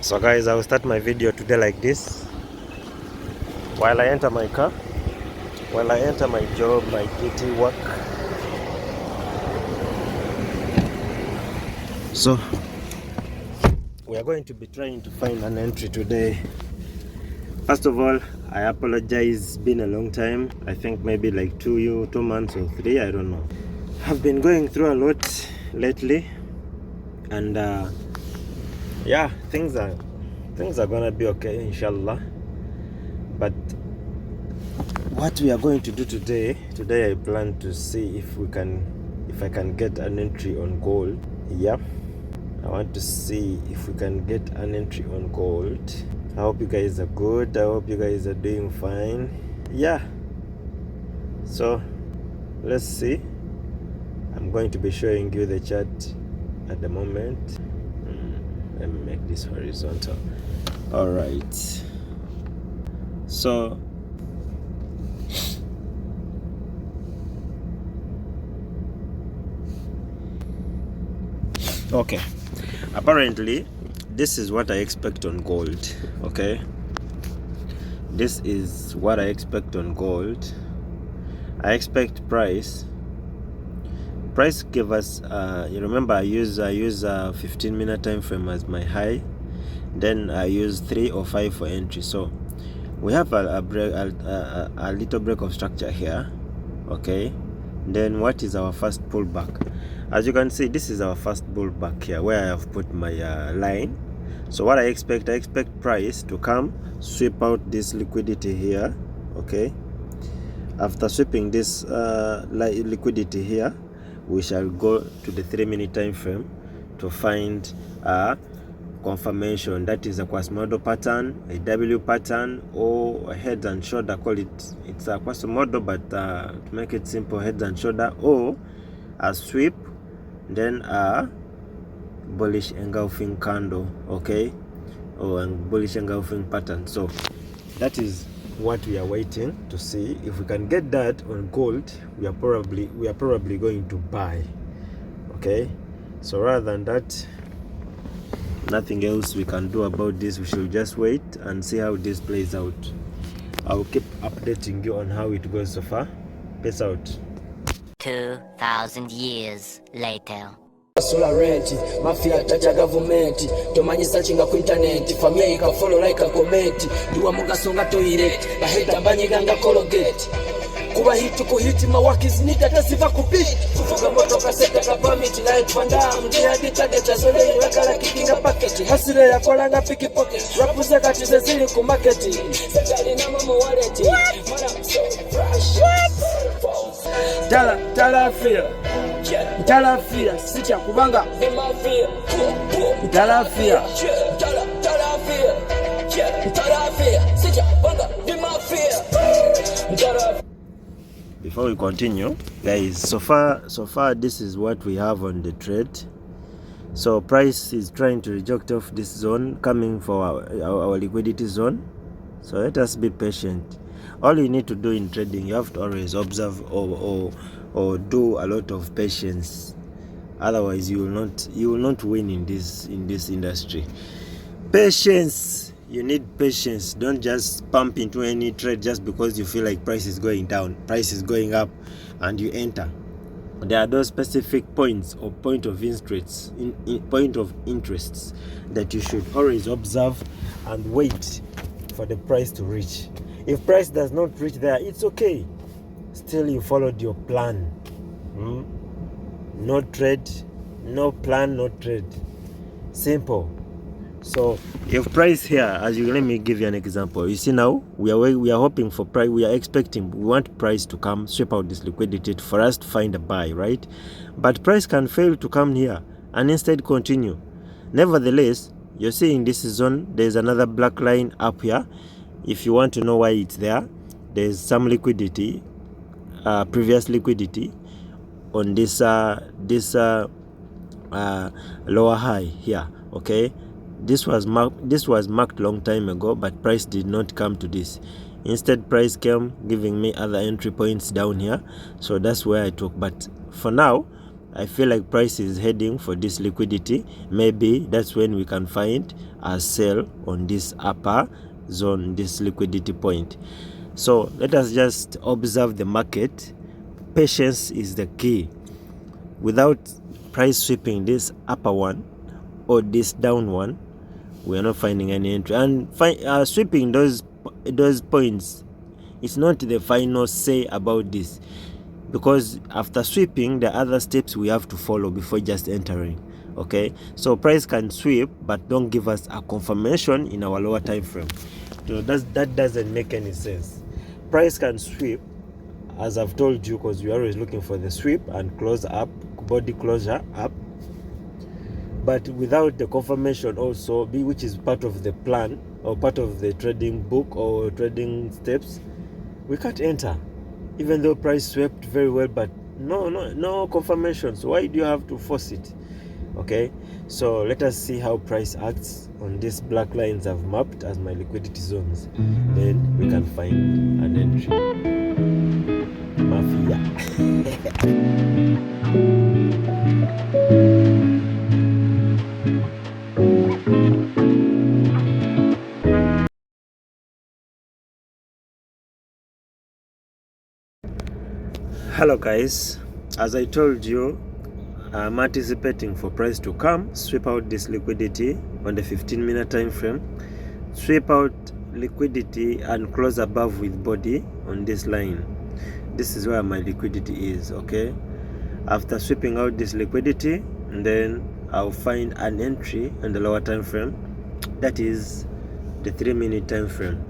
So guys, I will start my video today like this. While I enter my car, while I enter my job, my duty work. So we are going to be trying to find an entry today. First of all, I apologize. It's been a long time. I think maybe like 2 months or 3, I don't know. I've been going through a lot lately, and yeah, things are gonna be okay, inshallah. But what we are going to do today I plan to see if I can get an entry on gold. Yeah, I want to see if we can get an entry on gold. I hope you guys are good. I hope you guys are doing fine. Yeah, so let's see. I'm going to be showing you the chart at the moment. Let me make this horizontal. All right, so okay, apparently this is what I expect on gold. Okay, this is what I expect on gold. I expect price give us you remember I use 15-minute time frame as my high, then I use 3 or 5 for entry. So we have a little break of structure here. Okay, then what is our first pullback? As you can see, this is our first pullback here where I have put my line. So what I expect price to come, sweep out this liquidity here. Okay, after sweeping this liquidity here, we shall go to the 3-minute time frame to find a confirmation. That is a Quasimodo pattern, a W pattern, or a head and shoulder. Call it, it's a Quasimodo, but to make it simple, head and shoulder, or a sweep, then a bullish engulfing candle. Okay, or a bullish engulfing pattern. So that is what we are waiting to see. If we can get that on gold, we are probably going to buy. Okay, so rather than that, nothing else we can do about this. We should just wait and see how this plays out. I will keep updating you on how it goes so far. Peace out. 2,000 years later. Solar rent, mafia taja government, tomanyisa chinga ku internet, famia ika follow like a comment, duwa munga songa toilet, baheta banyiga nga colgate. Kuba hit ku hit mawakis nita tasiva kupit, kufuga moto kaseta ka permit na etwanda, mjia dikade chazole wakala kikinga packet, hasile ya kolanga piki pocket, rapuza katize zili ku market, sajali na mama wallet, mara so fresh. Tala feel. Talafia, sicha kubanga Talafia, sicha kubanga. Before we continue, guys, so far this is what we have on the trade. So price is trying to reject off this zone coming for our liquidity zone. So let us be patient. All you need to do in trading, you have to always observe or do a lot of patience. Otherwise you will not win in this industry. Patience, you need patience. Don't just pump into any trade just because you feel like price is going down, price is going up, and you enter. There are those specific points or point of interests that you should always observe and wait for the price to reach. If price does not reach there, it's okay. Still, you followed your plan. No trade, no plan, no trade. Simple. So if price here, let me give you an example. You see now, we are hoping for price. We want price to come, sweep out this liquidity for us to find a buy, right? But price can fail to come here and instead continue. Nevertheless, you're seeing this zone. There's another black line up here. If you want to know why it's there, there's some liquidity, previous liquidity on this lower high here. Okay, this was marked long time ago, but price did not come to this. Instead, price came giving me other entry points down here, so that's where I took. But for now, I feel like price is heading for this liquidity. Maybe that's when we can find a sell on this upper zone, this liquidity point. So let us just observe the market. Patience is the key. Without price sweeping this upper one or this down one, we are not finding any entry. And sweeping those points, it's not the final say about this, because after sweeping, the other steps we have to follow before just entering. Okay, so price can sweep but don't give us a confirmation in our lower time frame. So that doesn't make any sense. Price can sweep, as I've told you, because we're always looking for the sweep and close up, body closure up, but without the confirmation also, which is part of the plan or part of the trading book or trading steps, we can't enter. Even though price swept very well, but no confirmation. So why do you have to force it? Okay, so let us see how price acts on these black lines I've mapped as my liquidity zones. Then we can find an entry. Mafia. Hello guys, as I told you, I'm anticipating for price to come, sweep out this liquidity on the 15-minute time frame, sweep out liquidity and close above with body on this line. This is where my liquidity is. Okay, after sweeping out this liquidity, then I'll find an entry on the lower time frame, that is the 3-minute time frame.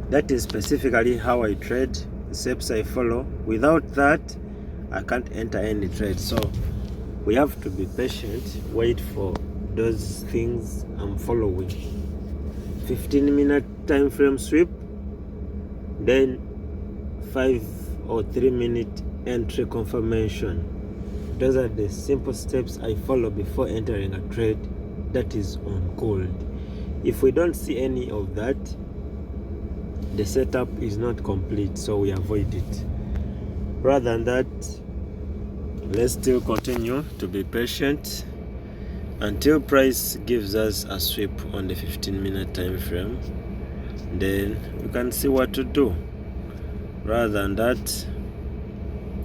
That is specifically how I trade, the steps I follow. Without that, I can't enter any trade. So we have to be patient, wait for those things I'm following. 15-minute time frame sweep, then 5 or 3-minute entry confirmation. Those are the simple steps I follow before entering a trade that is on gold. If we don't see any of that, the setup is not complete, so we avoid it. Rather than that, let's still continue to be patient until price gives us a sweep on the 15-minute time frame. Then we can see what to do. Rather than that,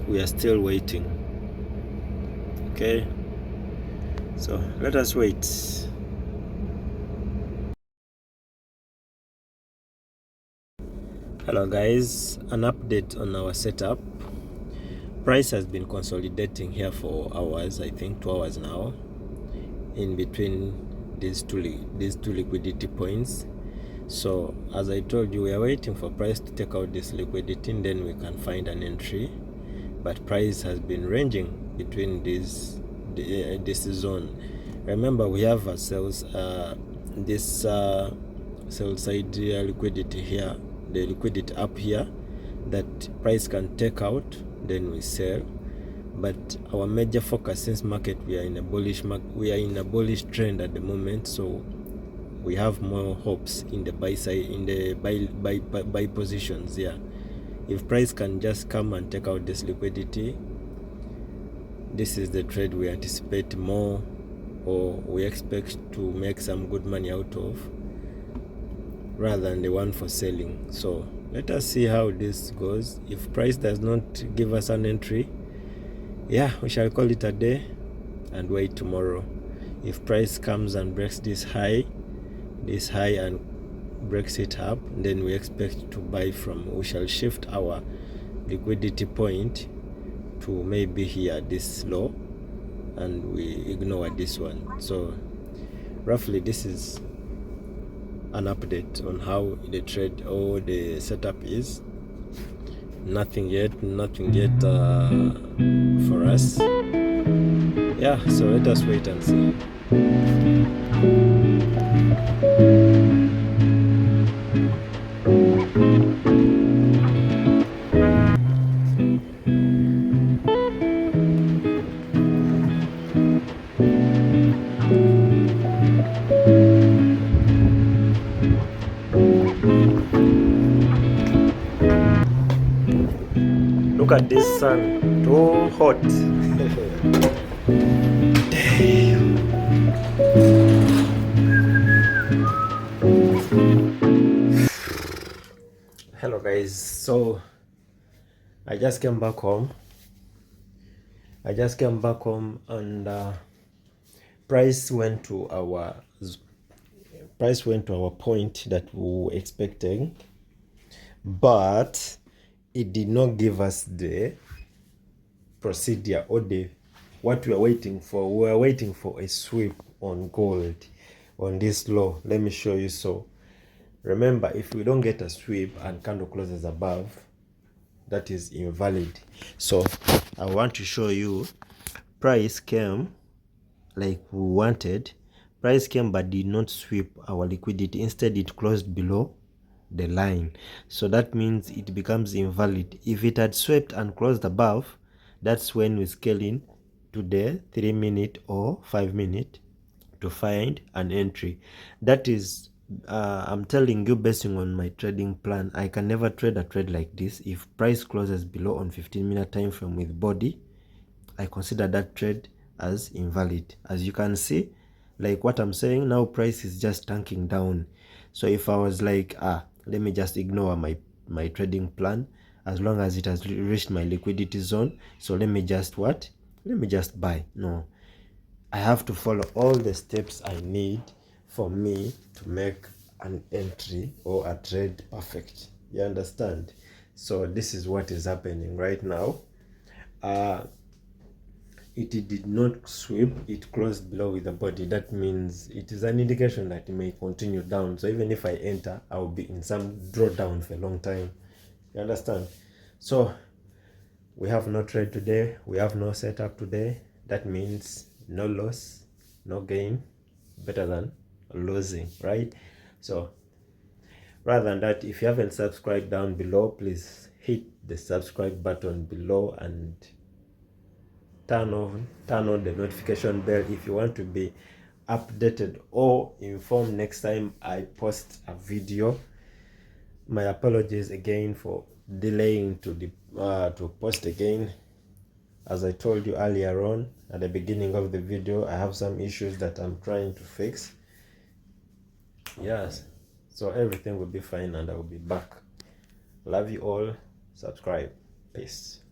we are still waiting. Okay, so let us wait. Hello guys, an update on our setup. Price has been consolidating here for hours, I think 2 hours now, in between these two liquidity points. So as I told you, we are waiting for price to take out this liquidity and then we can find an entry. But price has been ranging between this zone. Remember, we have ourselves this sell side liquidity here, the liquidity up here that price can take out, then we sell. But our major focus, since market we are in a bullish trend at the moment, so we have more hopes in the buy side, in the buy positions. Yeah, if price can just come and take out this liquidity, this is the trade we anticipate more, or we expect to make some good money out of, rather than the one for selling. So let us see how this goes. If price does not give us an entry, yeah, we shall call it a day and wait tomorrow. If price comes and breaks this high and breaks it up, then we expect to buy from. We shall shift our liquidity point to maybe here, this low, and we ignore this one. So roughly this is an update on how the trade or the setup is. Nothing yet for us. Yeah, so let us wait and see. Look at this sun, too hot. Damn. Hello guys, so I just came back home. And price went to our point that we were expecting, but it did not give us the procedure or the what we are waiting for. We are waiting for a sweep on gold on this low. Let me show you. So remember, if we don't get a sweep and candle closes above, that is invalid. So I want to show you price came like we wanted. Price came but did not sweep our liquidity. Instead, it closed below the line. So that means it becomes invalid. If it had swept and closed above, that's when we scale in to the 3-minute or 5-minute to find an entry. That is, I'm telling you, basing on my trading plan, I can never trade a trade like this. If price closes below on 15-minute time frame with body, I consider that trade as invalid. As you can see, like what I'm saying now, price is just tanking down. So if I was like, let me just ignore my trading plan as long as it has reached my liquidity zone, so let me just buy. No, I have to follow all the steps I need for me to make an entry or a trade perfect. You understand? So this is what is happening right now. It did not sweep, it closed below with the body. That means it is an indication that it may continue down. So even if I enter, I will be in some drawdown for a long time. You understand? So we have no trade today, we have no setup today. That means no loss, no gain, better than losing, right? So rather than that, if you haven't subscribed down below, please hit the subscribe button below and turn on the notification bell if you want to be updated or informed next time I post a video. My apologies again for delaying to post again. As I told you earlier on at the beginning of the video, I have some issues that I'm trying to fix. Yes, so everything will be fine and I will be back. Love you all. Subscribe. Peace.